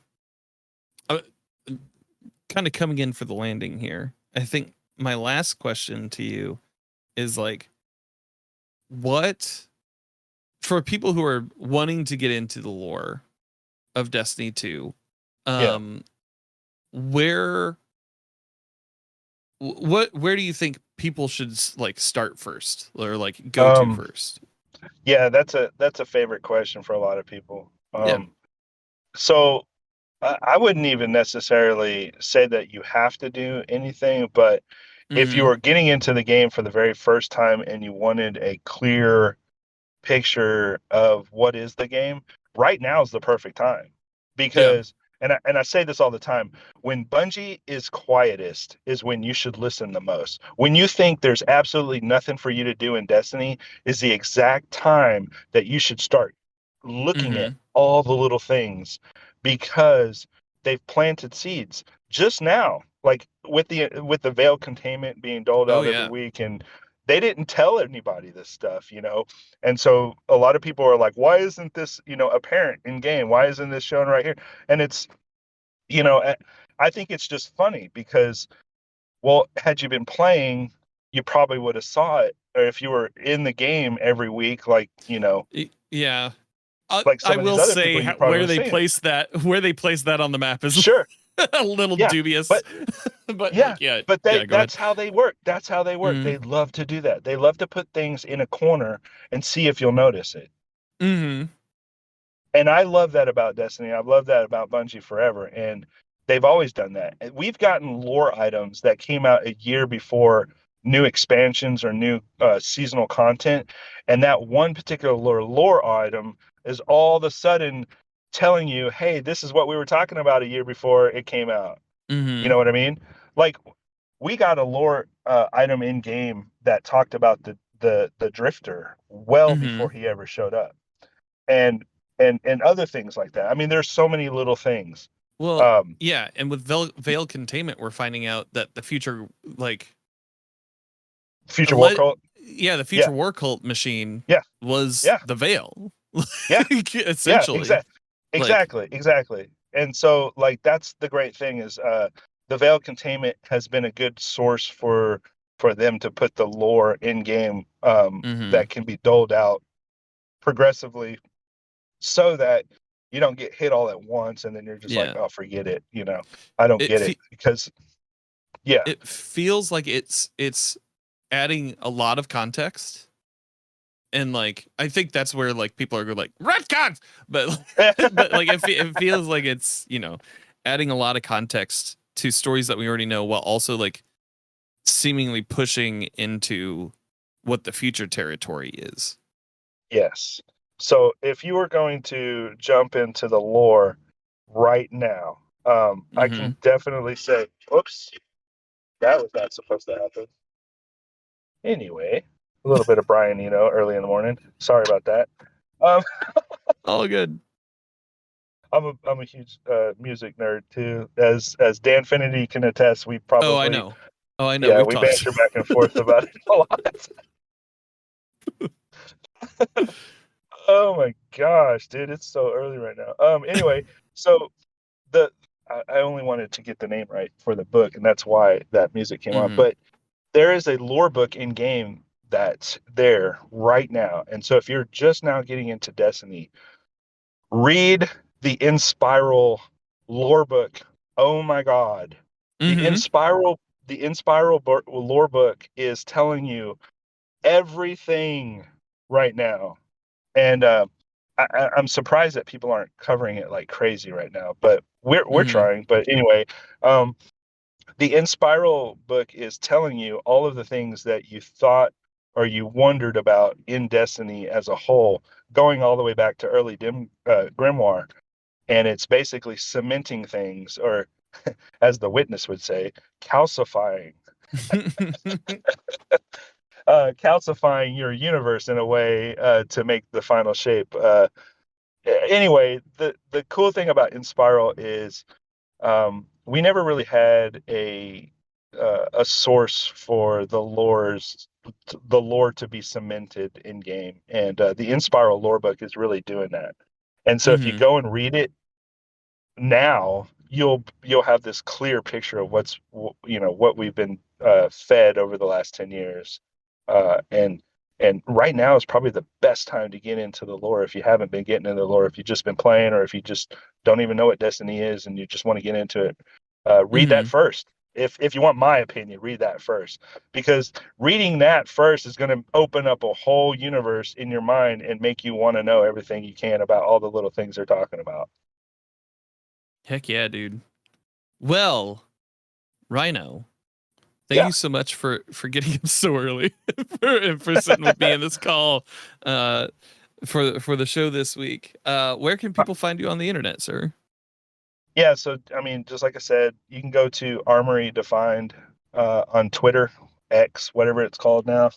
kind of coming in for the landing here, I think my last question to you is like, what for people who are wanting to get into the lore of Destiny 2,
Yeah.
um, where where do you think people should like start first or like go to
Um,
first?
yeah, that's a favorite question for a lot of people.
Yeah.
So I wouldn't even necessarily say that you have to do anything, but if you
Mm-hmm.
were getting into the game for the very first time and you wanted a clear picture of what is the game, right now is the perfect time.
Yeah.
Because and I say this all the time, when Bungie is quietest is when you should listen the most. When you think there's absolutely nothing for you to do in Destiny is the exact time that you should start looking at
Mm-hmm.
all the little things because they've planted seeds just now, like with the veil containment being doled
Oh
out every
yeah.
week, and they didn't tell anybody this stuff, and so a lot of people are like, why isn't this, apparent in game? Why isn't this shown right here? And it's, you know, I I think it's just funny because, well, had you been playing, you probably would have saw it. Or if you were in the game every week, like,
Yeah.
like
I
some of these
will
other
say
people, you probably would
where
have
they
seen it.
place that on the map is
Sure.
a little
Yeah.
dubious.
But
But
yeah,
like, yeah,
but
yeah, go ahead.
that's how they work. That's how they work.
Mm.
They love to do that. They love to put things in a corner and see if you'll notice it.
Mm-hmm.
And I love that about Destiny. I've loved that about Bungie forever. And they've always done that. We've gotten lore items that came out a year before new expansions or new seasonal content. And that one particular lore item is all of a sudden telling you, hey, this is what we were talking about a year before it came out. You
Mm-hmm.
know what I mean? Like, we got a lore item in game that talked about the drifter well
Mm-hmm.
before he ever showed up, and and other things like that. I mean, there's so many little things.
Well,
Um,
yeah, and with veil containment, we're finding out that the future, like,
Future War
le-
Cult.
yeah, the
Yeah,
future war cult machine
yeah,
was
yeah,
the veil,
yeah, yeah.
essentially. Like,
Exactly. And so, like, that's the great thing is the veil containment has been a good source for them to put the lore in game
mm-hmm.
that can be doled out progressively so that you don't get hit all at once and then you're just like,
Yeah,
oh, forget it. I don't
it
get it
fe-
because yeah.
it feels like it's adding a lot of context, and like I think that's where like people are like retcons, but but like it feels like it's adding a lot of context to stories that we already know, while also like seemingly pushing into what the future territory is.
Yes. So if you were going to jump into the lore right now, I
Mm-hmm.
can definitely say, oops, that was not supposed to happen. Anyway, a little bit of Brian, early in the morning. Sorry about that. Um,
All good.
I'm a huge music nerd too, as Dan Finity can attest. We
Oh, I
probably,
know. Oh, I know.
yeah,
We've
we
talked.
banter back and forth about it a lot. Oh my gosh, dude, it's so early right now. Anyway, so the I only wanted to get the name right for the book, and that's why that music came on.
Mm-hmm.
But there is a lore book in game that's there right now, and so if you're just now getting into Destiny, read the Inspiral lore book. Oh my God, the
Mm-hmm.
Inspiral lore book is telling you everything right now, and I'm surprised that people aren't covering it like crazy right now, but we're
Mm-hmm.
trying. But anyway, um, the Inspiral book is telling you all of the things that you thought or you wondered about in Destiny as a whole, going all the way back to early Grimoire. and it's basically cementing things, or as the witness would say, calcifying. Calcifying your universe in a way to make the final shape. Anyway, the cool thing about Inspiral is we never really had a source for the lore to be cemented in game, and the Inspiral lore book is really doing that. And so if you go and read it now, you'll have this clear picture of what we've been fed over the last 10 years, and right now is probably the best time to get into the lore if you haven't been getting into the lore, if you've just been playing, or if you just don't even know what Destiny is and you just want to get into it. Read that first. If you want my opinion, read that first, because reading that first is going to open up a whole universe in your mind and make you want to know everything you can about all the little things they're talking about.
Heck yeah, dude. Well, Rhino, thank you so much for getting up so early for sitting with me in this call for the show this week. Where can people find you on the internet, sir?
Yeah, so I mean, just like I said, you can go to Armory Defined on Twitter, X, whatever it's called now.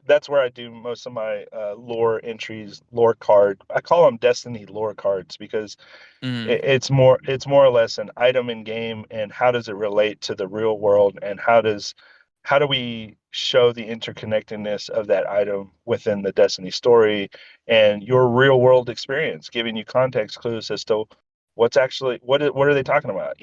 That's where I do most of my lore entries, lore card. I call them Destiny lore cards because it's more or less an item in game, and how does it relate to the real world, and how do we show the interconnectedness of that item within the Destiny story and your real world experience, giving you context clues as to what's actually what are they talking about,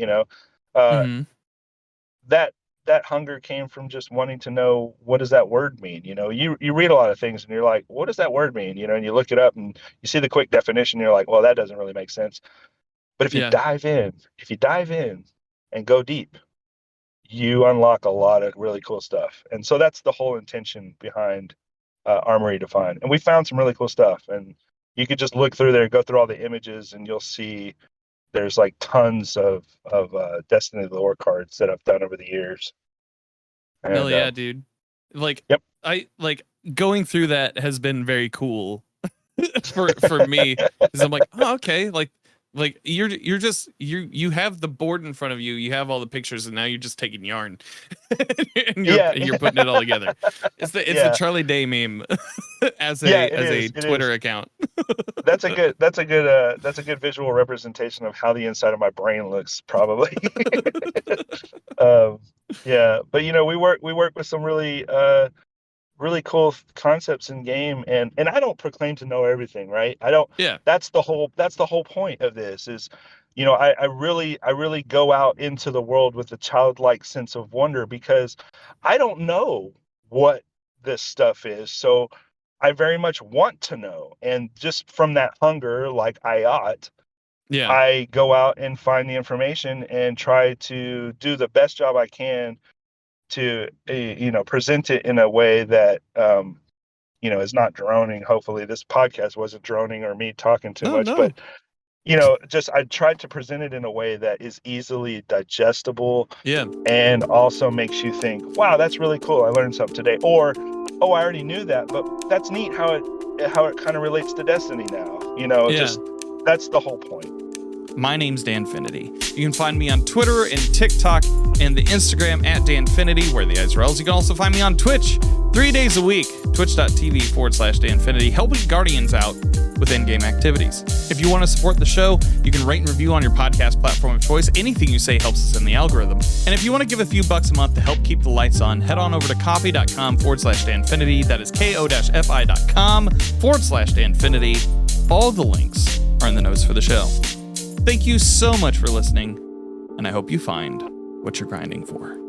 that hunger came from just wanting to know, what does that word mean? You read a lot of things and you're like, what does that word mean? And you look it up and you see the quick definition and you're like, well, that doesn't really make sense. But if you dive in and go deep, you unlock a lot of really cool stuff. And so that's the whole intention behind Armory Defined. And we found some really cool stuff. And you could just look through there, go through all the images, and you'll see there's like tons of Destiny lore cards that I've done over the years. And,
hell yeah, dude. Like,
yep.
I like going through that has been very cool for me, because I'm like, oh, okay, like you have the board in front of you, you have all the pictures, and now you're just taking yarn and you're putting it all together. It's the Charlie Day meme as a Twitter account.
That's a good visual representation of how the inside of my brain looks, probably. But we work with some really cool concepts in game, and I don't proclaim to know everything, right? I don't.
Yeah.
That's the whole point of this is, I really go out into the world with a childlike sense of wonder, because I don't know what this stuff is. So I very much want to know. And just from that hunger, like I ought, I go out and find the information and try to do the best job I can to present it in a way that is not droning. Hopefully this podcast wasn't droning or me talking too much, but just I tried to present it in a way that is easily digestible, and also makes you think, wow, that's really cool, I learned something today, or oh, I already knew that, but that's neat how it kind of relates to Destiny now. Just that's the whole point.
My name's Danfinity. You can find me on Twitter and TikTok and the Instagram at Danfinity, where the Israels. You can also find me on Twitch 3 days a week, twitch.tv/Danfinity, helping Guardians out with in-game activities. If you want to support the show, you can rate and review on your podcast platform of choice. Anything you say helps us in the algorithm. And if you want to give a few bucks a month to help keep the lights on, head on over to coffee.com/Danfinity. That is ko-fi.com/Danfinity. All the links are in the notes for the show. Thank you so much for listening, and I hope you find what you're grinding for.